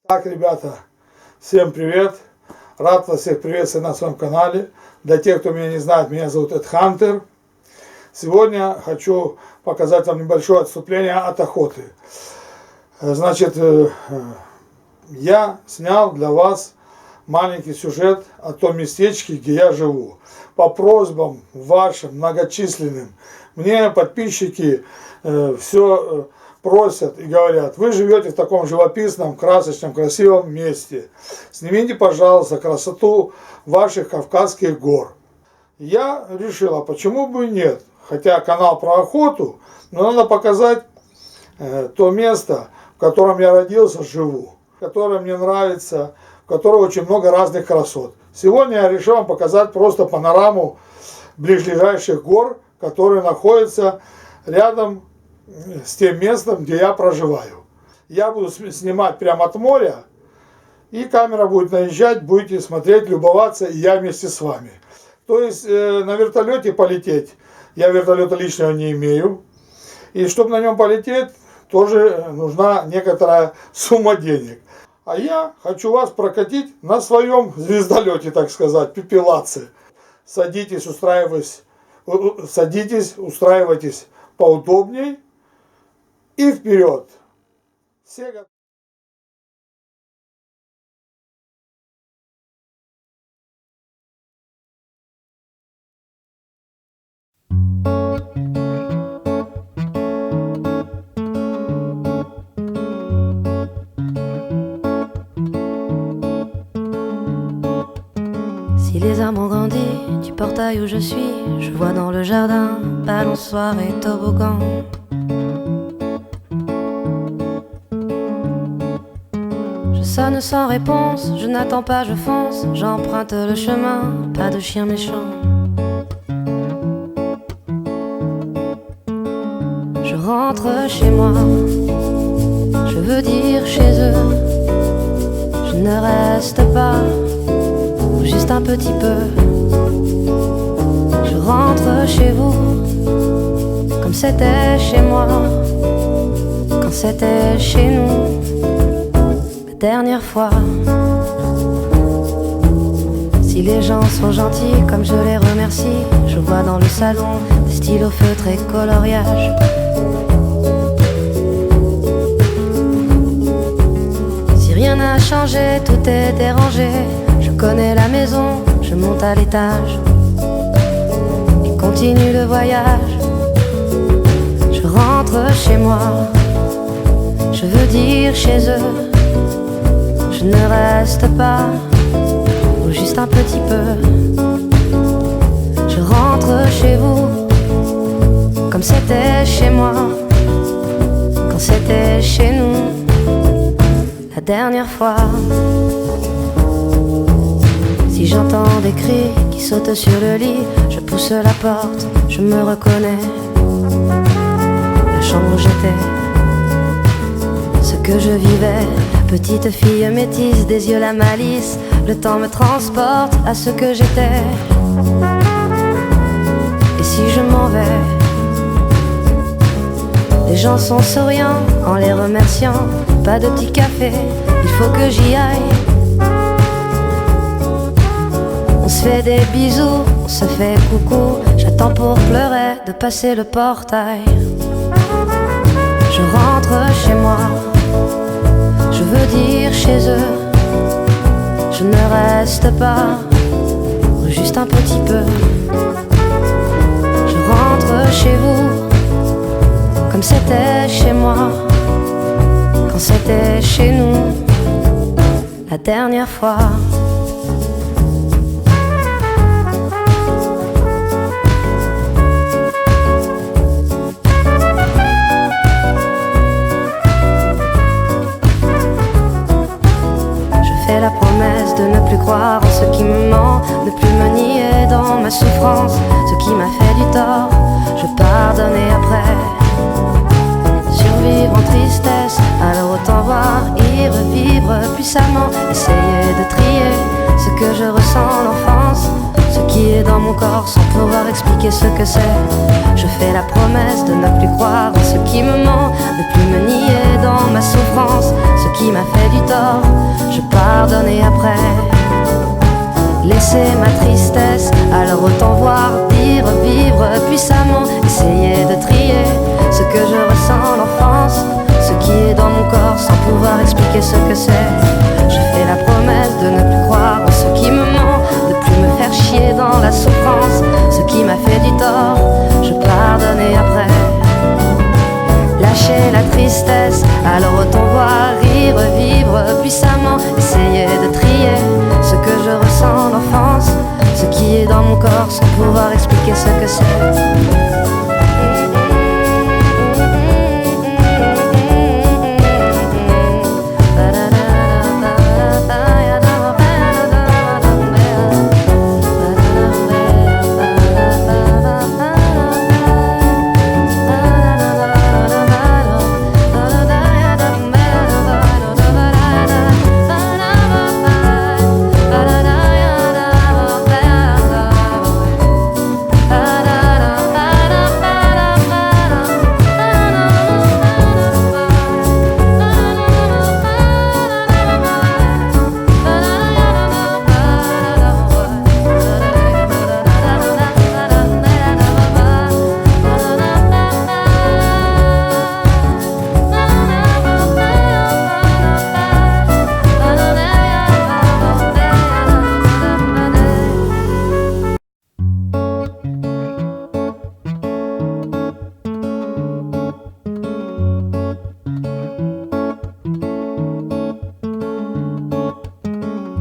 Так, ребята, всем привет! Рад вас всех приветствовать на своем канале. Для тех, кто меня не знает, меня зовут Эд Хантер. Сегодня хочу показать вам небольшое отступление от охоты. Значит, я снял для вас маленький сюжет о том местечке, где я живу. По просьбам вашим многочисленным, мне подписчики все просят и говорят: вы живете в таком живописном, красочном, красивом месте. Снимите, пожалуйста, красоту ваших Кавказских гор. Я решил, а почему бы и нет? Хотя канал про охоту, но надо показать то место, в котором я родился, живу, которое мне нравится, в котором очень много разных красот. Сегодня я решил вам показать просто панораму ближайших гор, которые находятся рядом с тем местом, где я проживаю. Я буду снимать прямо от моря, и камера будет наезжать, будете смотреть, любоваться, и я вместе с вами. То есть на вертолете полететь, я вертолета личного не имею, и чтобы на нем полететь, тоже нужна некоторая сумма денег. А я хочу вас прокатить на своем звездолете, так сказать, пепелаце. Садитесь, устраивайтесь поудобней. И вперед! Все готовы. Si les arbres ont grandi du portail où je suis, je vois dans le jardin balançoire et toboggan. Je sonne sans réponse, je n'attends pas, je fonce, j'emprunte le chemin, pas de chien méchant. Je rentre chez moi, je veux dire chez eux, je ne reste pas, ou juste un petit peu. Je rentre chez vous, comme c'était chez moi, quand c'était chez nous. Dernière fois. Si les gens sont gentils comme je les remercie, je vois dans le salon des stylos feutres et coloriages. Si rien n'a changé, tout est dérangé, je connais la maison, je monte à l'étage et continue le voyage. Je rentre chez moi, je veux dire chez eux, je ne reste pas, ou juste un petit peu. Je rentre chez vous, comme c'était chez moi, quand c'était chez nous, la dernière fois. Si j'entends des cris qui sautent sur le lit, je pousse la porte, je me reconnais. La chambre où j'étais, ce que je vivais. Petite fille métisse, des yeux la malice, le temps me transporte à ce que j'étais. Et si je m'en vais, les gens sont souriants en les remerciant. Pas de petit café, il faut que j'y aille. On se fait des bisous, on se fait coucou, j'attends pour pleurer de passer le portail. Je rentre chez moi, je veux dire chez eux, je ne reste pas, ou juste un petit peu. Je rentre chez vous, comme c'était chez moi, quand c'était chez nous, la dernière fois. La promesse de ne plus croire en ce qui me ment, ne plus me nier dans ma souffrance. Ce qui m'a fait du tort, je pardonne et après survivre en tristesse, alors autant voir y revivre puissamment. Essayer de trier ce que je ressens en l'enfance, ce qui est dans mon corps sans pouvoir expliquer ce que c'est. Je fais la promesse de ne plus croire en ce qui me ment, ne plus me nier dans ma souffrance. Ce qui m'a fait du tort, je pardonne et après laisser ma tristesse, alors autant voir y revivre puissamment. Essayer de trier ce que je ressens en l'enfance, ce qui est dans mon corps sans pouvoir expliquer ce que c'est. Je fais la promesse de ne plus croire en ce qui me ment, de plus me faire chier dans la souffrance. Ce qui m'a fait du tort, je pardonne et après lâcher la tristesse, alors autant voir y revivre puissamment. Essayer de trier ce que je ressens en l'enfance, ce qui est dans mon corps sans pouvoir expliquer ce que c'est.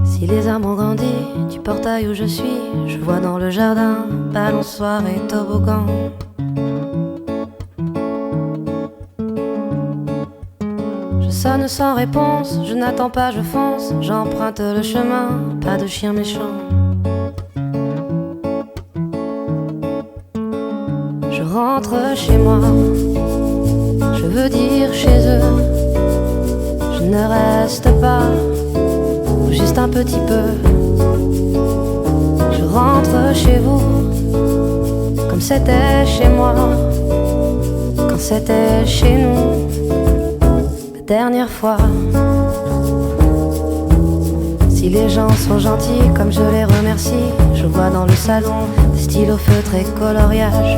Si les arbres ont grandi du portail où je suis, je vois dans le jardin balançoire et toboggan. Je sonne sans réponse, je n'attends pas, je fonce, j'emprunte le chemin, pas de chien méchant. Je rentre chez moi, je veux dire chez eux, je ne reste pas, juste un petit peu. Je rentre chez vous, comme c'était chez moi, quand c'était chez nous, la dernière fois. Si les gens sont gentils comme je les remercie, je vois dans le salon des stylos feutres et coloriages.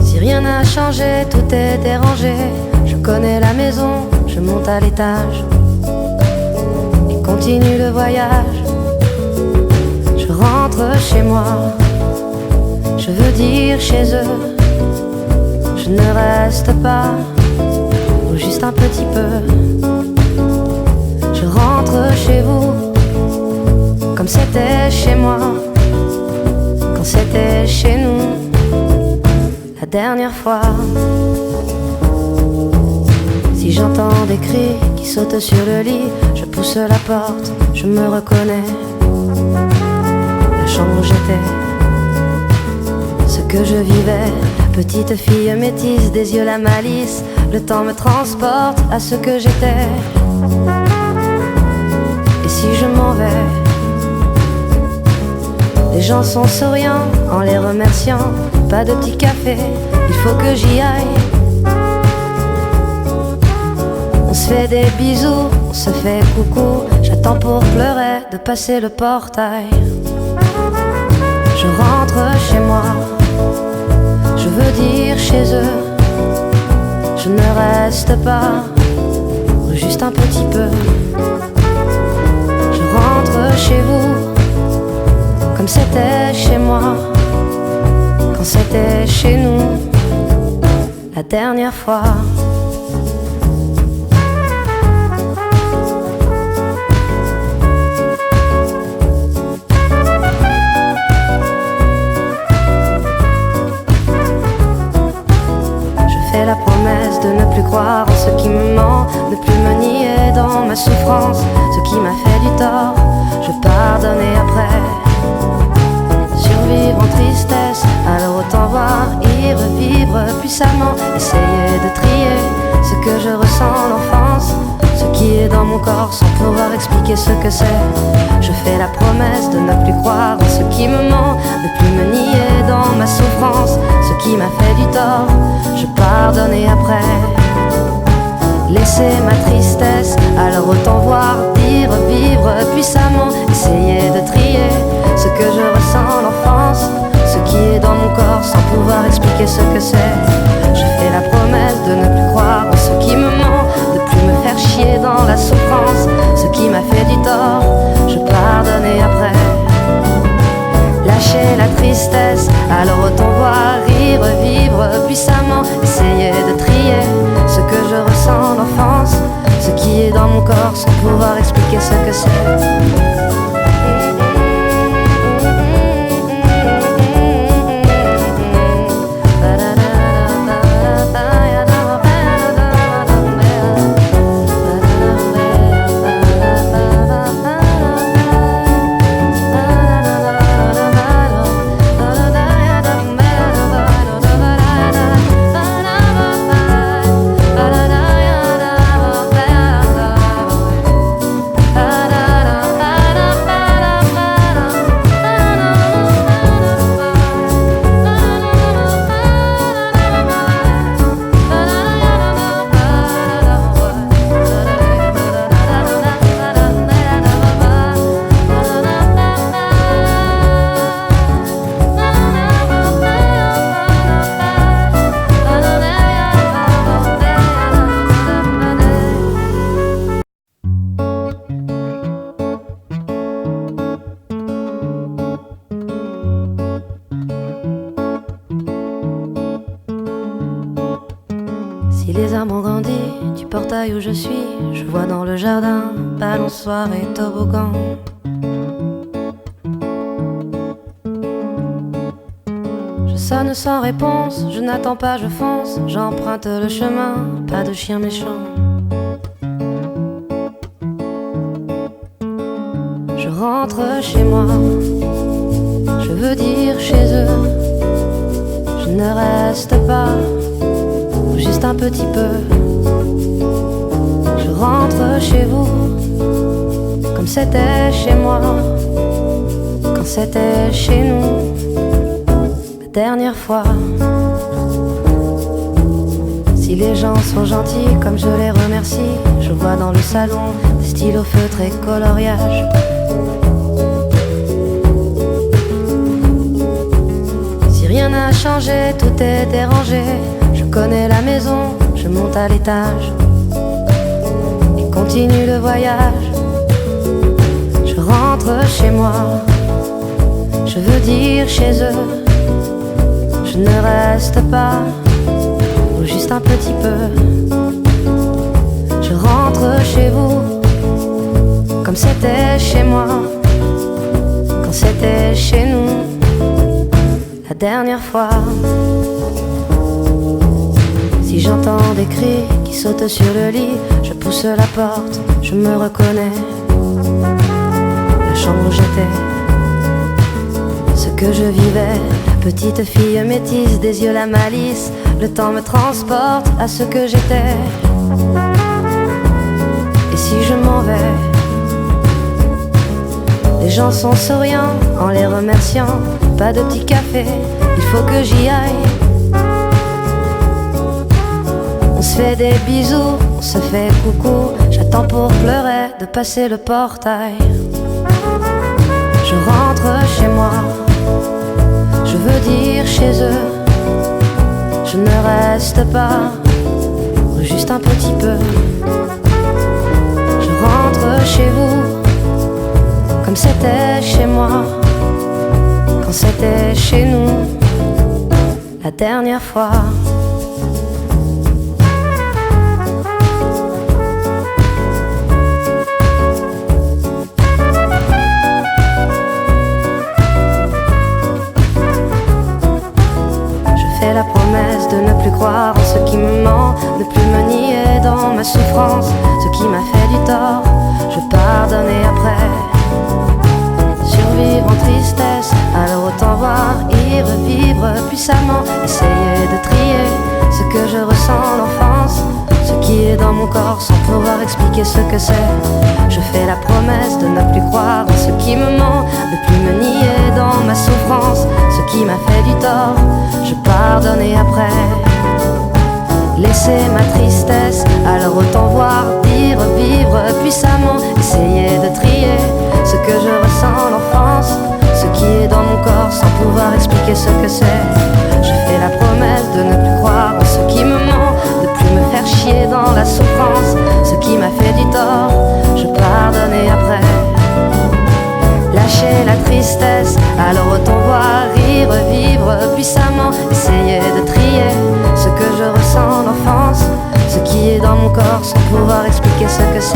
Si rien n'a changé, tout est dérangé, je connais la maison, je monte à l'étage et continue le voyage. Je rentre chez moi, je veux dire chez eux, je ne reste pas, ou juste un petit peu. Je rentre chez vous, comme c'était chez moi, quand c'était chez nous, la dernière fois. Si j'entends des cris qui sautent sur le lit, je pousse la porte, je me reconnais. La chambre où j'étais, ce que je vivais, petite fille métisse, des yeux la malice, le temps me transporte à ce que j'étais. Et si je m'en vais, les gens sont souriants en les remerciant, pas de petit café, il faut que j'y aille. On se fait des bisous, on se fait coucou, j'attends pour pleurer de passer le portail. Je rentre chez moi, je veux dire chez eux, je ne reste pas, ou juste un petit peu. Je rentre chez vous, comme c'était chez moi, quand c'était chez nous, la dernière fois. La promesse de ne plus croire en ce qui me ment, ne plus me nier dans ma souffrance, ce qui m'a fait du tort, je pardonne et après survivre en tristesse, alors autant voir y revivre puissamment, essayer de trier ce que je ressens en l'enfance, ce qui est dans mon corps sans pouvoir expliquer ce que c'est. Je fais la promesse de ne plus croire en ce qui me ment, de plus me nier dans ma souffrance, ce qui m'a fait du tort, je pardonne et après laisser ma tristesse, alors autant voir y revivre puissamment, essayer de trier ce que je ressens en l'enfance, ce qui est dans mon corps sans pouvoir expliquer ce que c'est. Je fais la promesse de ne plus croire en ce qui me ment, de plus me faire chier dans la souffrance, ce qui m'a fait du tort, je pardonne et après lâcher la tristesse, alors autant voir y revivre puissamment, essayer de trier ce que je ressens en l'enfance, ce qui est dans mon corps sans pouvoir expliquer ce que c'est. Si les arbres ont grandi du portail où je suis, je vois dans le jardin balançoire et toboggan. Je sonne sans réponse, je n'attends pas, je fonce, j'emprunte le chemin, pas de chien méchant. Je rentre chez moi, je veux dire chez eux, je ne reste pas, juste un petit peu. Je rentre chez vous, comme c'était chez moi, quand c'était chez nous, la dernière fois. Si les gens sont gentils comme je les remercie, je vois dans le salon des stylos feutres et coloriages. Si rien n'a changé, tout est dérangé, je connais la maison, je monte à l'étage et continue le voyage. Je rentre chez moi, je veux dire chez eux, je ne reste pas, ou juste un petit peu. Je rentre chez vous, comme c'était chez moi, quand c'était chez nous, la dernière fois. Si j'entends des cris qui sautent sur le lit, je pousse la porte, je me reconnais. La chambre où j'étais, ce que je vivais, petite fille métisse, des yeux la malice, le temps me transporte à ce que j'étais. Et si je m'en vais, les gens sont souriants en les remerciant, pas de petit café, il faut que j'y aille. On se fait des bisous, on se fait coucou, j'attends pour pleurer de passer le portail. Je rentre chez moi, je veux dire chez eux, je ne reste pas, ou juste un petit peu. Je rentre chez vous, comme c'était chez moi, quand c'était chez nous, la dernière fois. La promesse de ne plus croire en ce qui me ment, de plus me nier dans ma souffrance, ce qui m'a fait du tort. essayer de trier ce que je ressens en enfance, ce qui est dans mon corps sans pouvoir expliquer ce que c'est. Je fais la promesse de ne plus croire en ce qui me ment, de plus me nier dans ma souffrance, ce qui m'a fait du tort, je pardonne et après laisser ma tristesse, alors autant voir, dire, vivre puissamment, essayer de trier ce que je ressens en l'enfance, ce qui est dans mon corps sans pouvoir expliquer ce que c'est. Je fais la promesse de ne plus croire en ce qui me ment, de plus me faire chier dans la souffrance, ce qui m'a fait du tort, je pardonne et après lâcher la tristesse, alors autant voir, rire, vivre puissamment, essayer de trier ce que je ressens en enfance, ce qui est dans mon corps sans pouvoir expliquer ce que c'est.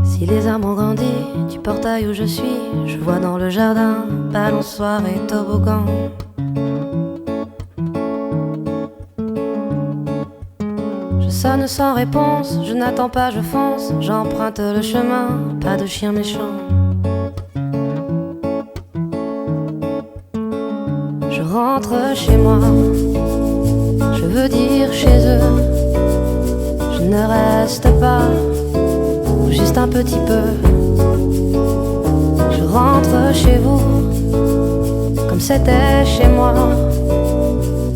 Si les arbres ont grandi du portail où je suis, je vois dans le jardin balançoire et toboggan. Je sonne sans réponse, je n'attends pas, je fonce, j'emprunte le chemin, pas de chien méchant. Je rentre chez moi, je veux dire chez eux, je ne reste pas, juste un petit peu. Je rentre chez vous, comme c'était chez moi,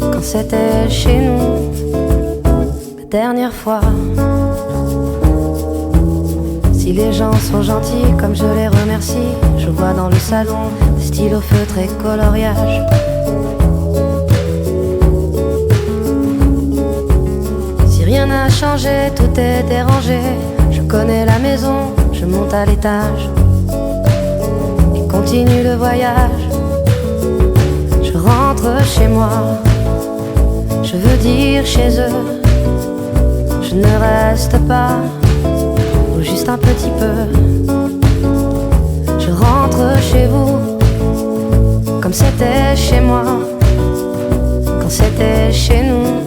quand c'était chez nous, la dernière fois. Si les gens sont gentils comme je les remercie, je vois dans le salon des stylos feutres et coloriages. Si rien n'a changé, tout est dérangé, je connais la maison, je monte à l'étage et continue le voyage. Je rentre chez moi, je veux dire chez eux, je ne reste pas, ou juste un petit peu. Je rentre chez vous, comme c'était chez moi, quand c'était chez nous,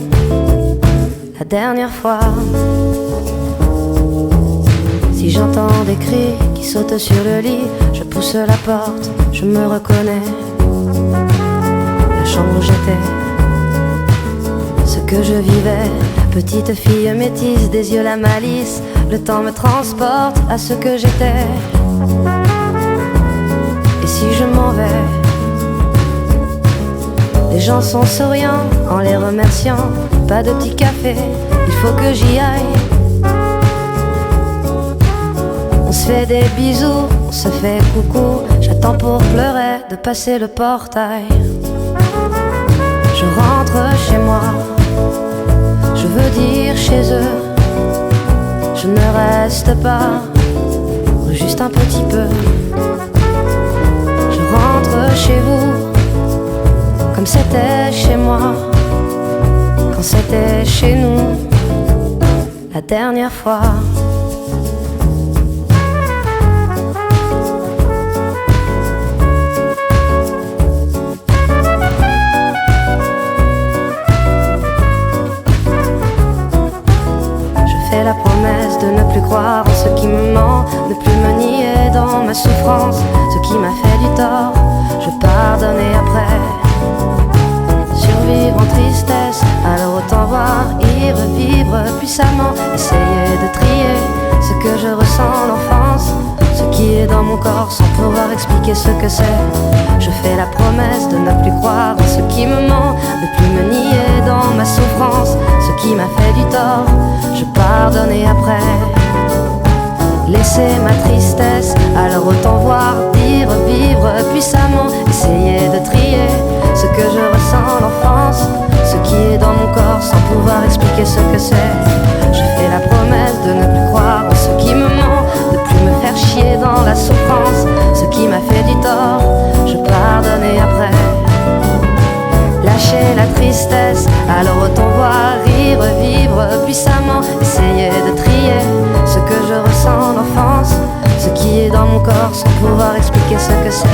la dernière fois. Si j'entends des cris qui sautent sur le lit, je pousse la porte, je me reconnais. La chambre où j'étais, ce que je vivais, petite fille métisse, des yeux la malice, le temps me transporte à ce que j'étais. Et si je m'en vais, les gens sont souriants en les remerciant, pas de petit café, il faut que j'y aille. On se fait des bisous, on se fait coucou, j'attends pour pleurer de passer le portail. Je rentre chez moi, je veux dire chez eux, je ne reste pas, ou juste un petit peu. Je rentre chez vous, comme c'était chez moi, quand c'était chez nous, la dernière fois. La promesse de ne plus croire en ce qui me ment, ne plus me nier dans ma souffrance, ce qui m'a fait du tort, je pardonne et après survivre en tristesse, alors autant voir, y revivre puissamment, essayer de trier expliquer ce que c'est. Je fais la promesse de ne plus croire en ce qui me ment, de plus me nier dans ma souffrance, ce qui m'a fait du tort, je pardonne et après laisser ma tristesse, alors autant voir, dire, vivre puissamment, essayer de trier ce que je ressens l'enfance, ce qui est dans mon corps sans pouvoir expliquer ce que c'est. Je fais la promesse de ne plus croire en ce qui me ment, de plus me faire chier dans la souffrance, ce qui m'a fait du tort, je pardonne et après lâcher la tristesse, alors autant voir, rire, vivre puissamment, essayer de trier ce que je ressens l'enfance, ce qui est dans mon corps sans pouvoir expliquer ce que c'est.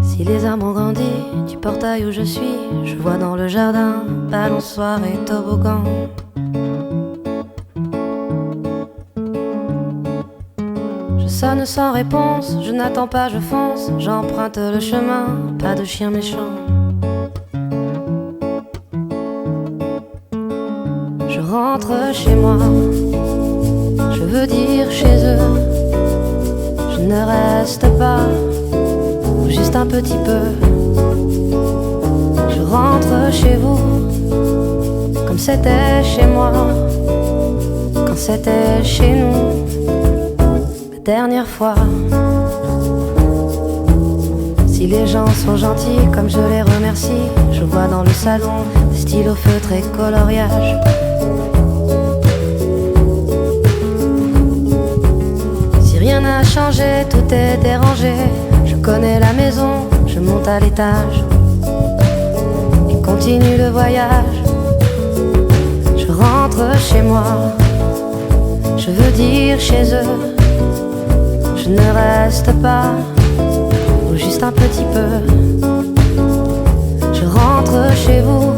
Si les arbres ont grandi du portail où je suis, je vois dans le jardin balançoire et toboggan. Je sonne sans réponse, je n'attends pas, je fonce, j'emprunte le chemin, pas de chien méchant. Je rentre chez moi, je veux dire chez eux, je ne reste pas, juste un petit peu. Je rentre chez vous, comme c'était chez moi, quand c'était chez nous, la dernière fois. Si les gens sont gentils comme je les remercie, je vois dans le salon des stylos feutres et coloriages. Si rien n'a changé, tout est dérangé, je connais la maison, je monte à l'étage et continue le voyage. Je rentre chez moi, je veux dire chez eux, je ne reste pas, ou juste un petit peu. Je rentre chez vous,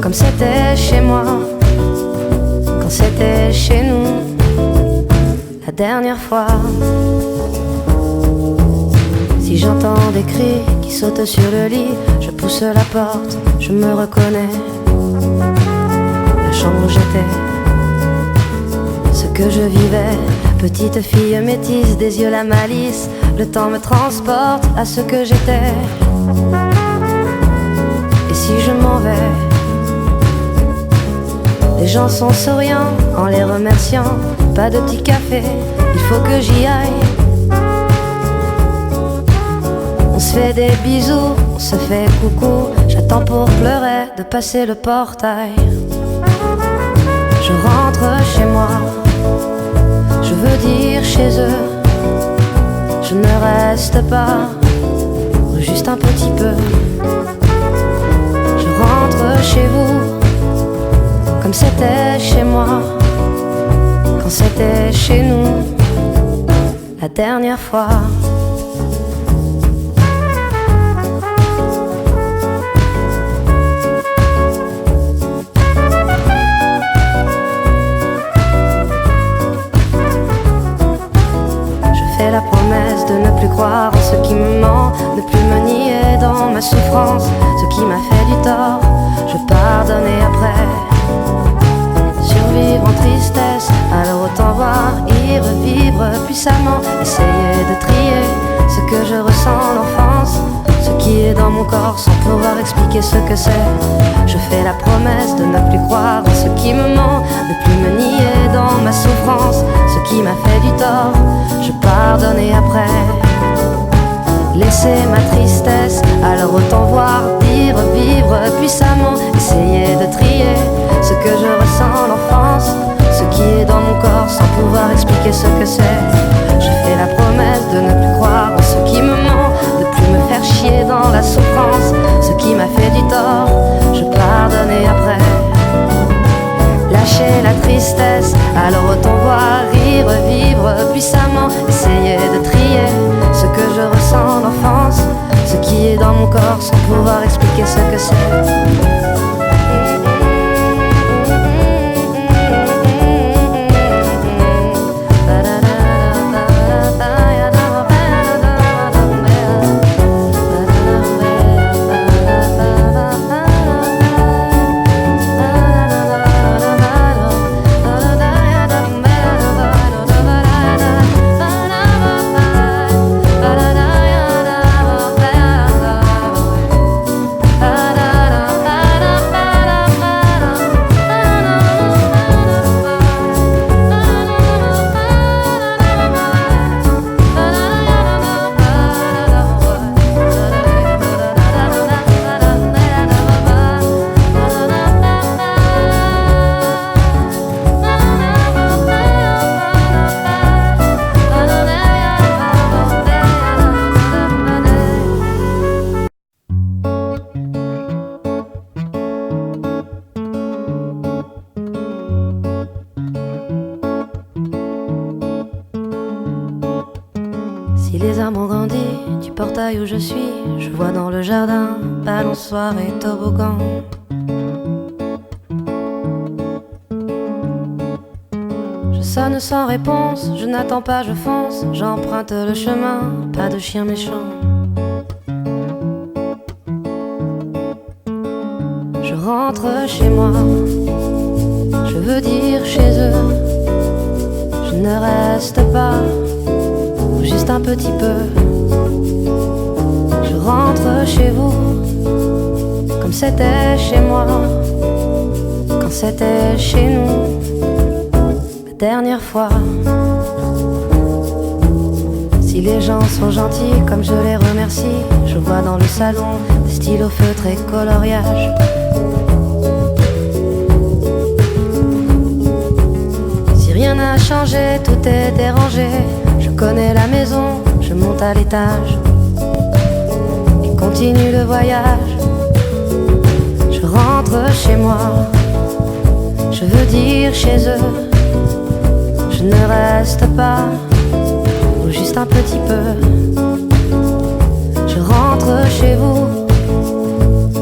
comme c'était chez moi, quand c'était chez nous, la dernière fois. Si j'entends des cris qui sautent sur le lit, je pousse la porte, je me reconnais. La chambre où j'étais, ce que je vivais, petite fille métisse, des yeux la malice, le temps me transporte à ce que j'étais. Et si je m'en vais, les gens sont souriants en les remerciant, pas de petit café, il faut que j'y aille. On se fait des bisous, on se fait coucou, j'attends pour pleurer de passer le portail. Je rentre chez moi, je veux dire chez eux, je ne reste pas, ou juste un petit peu. Je rentre chez vous, comme c'était chez moi, quand c'était chez nous, la dernière fois. Fais la promesse de ne plus croire en ce qui me ment, ne plus me nier dans ma souffrance, ce qui m'a fait du tort, je pardonne et après survivre en tristesse, alors autant voir, y revivre puissamment, essayer de trier ce que je ressens l'enfance, ce qui est dans mon corps sans pouvoir expliquer ce que c'est. Je fais la promesse de ne plus croire en ce qui me ment, de plus me nier dans ma souffrance, ce qui m'a fait du tort, je pardonne et après laisser ma tristesse, alors autant voir, dire, vivre puissamment, essayer de trier ce que je ressens l'enfance, ce qui est dans mon corps sans pouvoir expliquer ce que c'est. Je fais la promesse de ne plus croire en ce qui me ment, de plus me faire chier dans la souffrance, ce qui m'a fait du tort, je pardonne et après lâcher la tristesse, alors autant voir, rire, vivre puissamment, essayer de trier ce que je ressens l'enfance, ce qui est dans mon corps sans pouvoir expliquer ce que c'est. Si les arbres ont grandi du portail où je suis, je vois dans le jardin balançoire et toboggan. Je sonne sans réponse, je n'attends pas, je fonce, j'emprunte le chemin, pas de chien méchant. Je rentre chez moi, je veux dire chez eux, je ne reste pas, juste un petit peu. Je rentre chez vous, comme c'était chez moi, quand c'était chez nous, la dernière fois. Si les gens sont gentils comme je les remercie, je vois dans le salon des stylos feutres et coloriages. Si rien n'a changé, tout est dérangé, je connais la maison, je monte à l'étage et continue le voyage. Je rentre chez moi, je veux dire chez eux, je ne reste pas, ou juste un petit peu. Je rentre chez vous,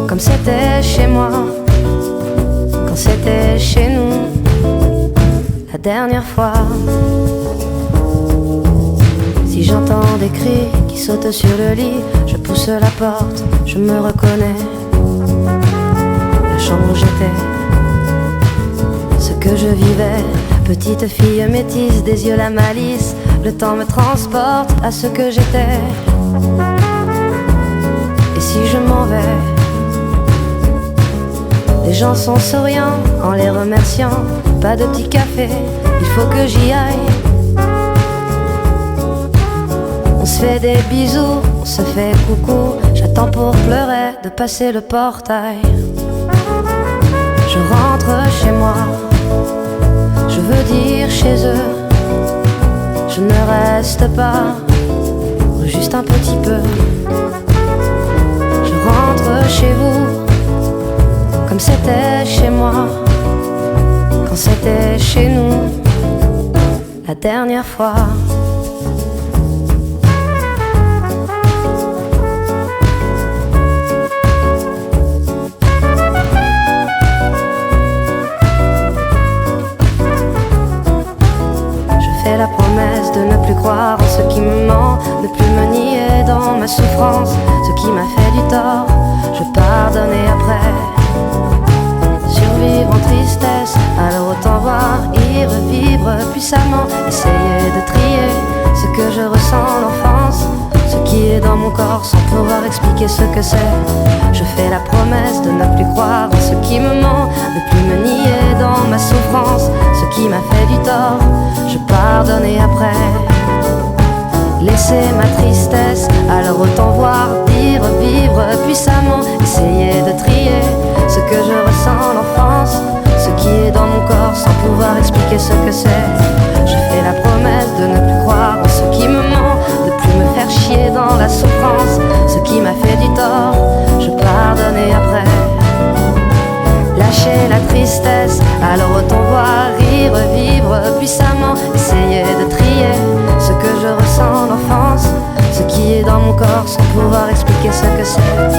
comme c'était chez moi, quand c'était chez nous, la dernière fois. Si j'entends des cris qui sautent sur le lit, je pousse la porte, je me reconnais. La chambre où j'étais, ce que je vivais, petite fille métisse, des yeux la malice, le temps me transporte à ce que j'étais. Et si je m'en vais, les gens sont souriants en les remerciant, pas de petit café, il faut que j'y aille. On se fait des bisous, on se fait coucou, j'attends pour pleurer de passer le portail. Je rentre chez moi, je veux dire chez eux, je ne reste pas, ou juste un petit peu. Je rentre chez vous, comme c'était chez moi, quand c'était chez nous, la dernière fois. La promesse de ne plus croire en ce qui me ment, ne plus me nier dans ma souffrance, ce qui m'a fait du tort, je pardonne et après survivre en tristesse, alors autant voir, y revivre puissamment, essayer de trier ce que je ressens l'enfance, ce qui est dans mon corps sans pouvoir expliquer expliquer ce que c'est. Je fais la promesse de ne plus croire en ce qui me ment, de plus me nier dans ma souffrance, ce qui m'a fait du tort, je pardonne et après laisser ma tristesse, alors autant voir, dire, vivre puissamment, essayer de trier ce que je ressens l'enfance, ce qui est dans mon corps sans pouvoir expliquer ce que c'est. Je fais la promesse de ne plus croire en ce qui me ment, de plus me faire chier dans la souffrance, ce qui m'a fait du tort, je pardonne et après lâcher la tristesse, alors autant voir, rire, vivre puissamment, essayer de trier ce que je ressens l'enfance, ce qui est dans mon corps sans pouvoir expliquer ce que c'est.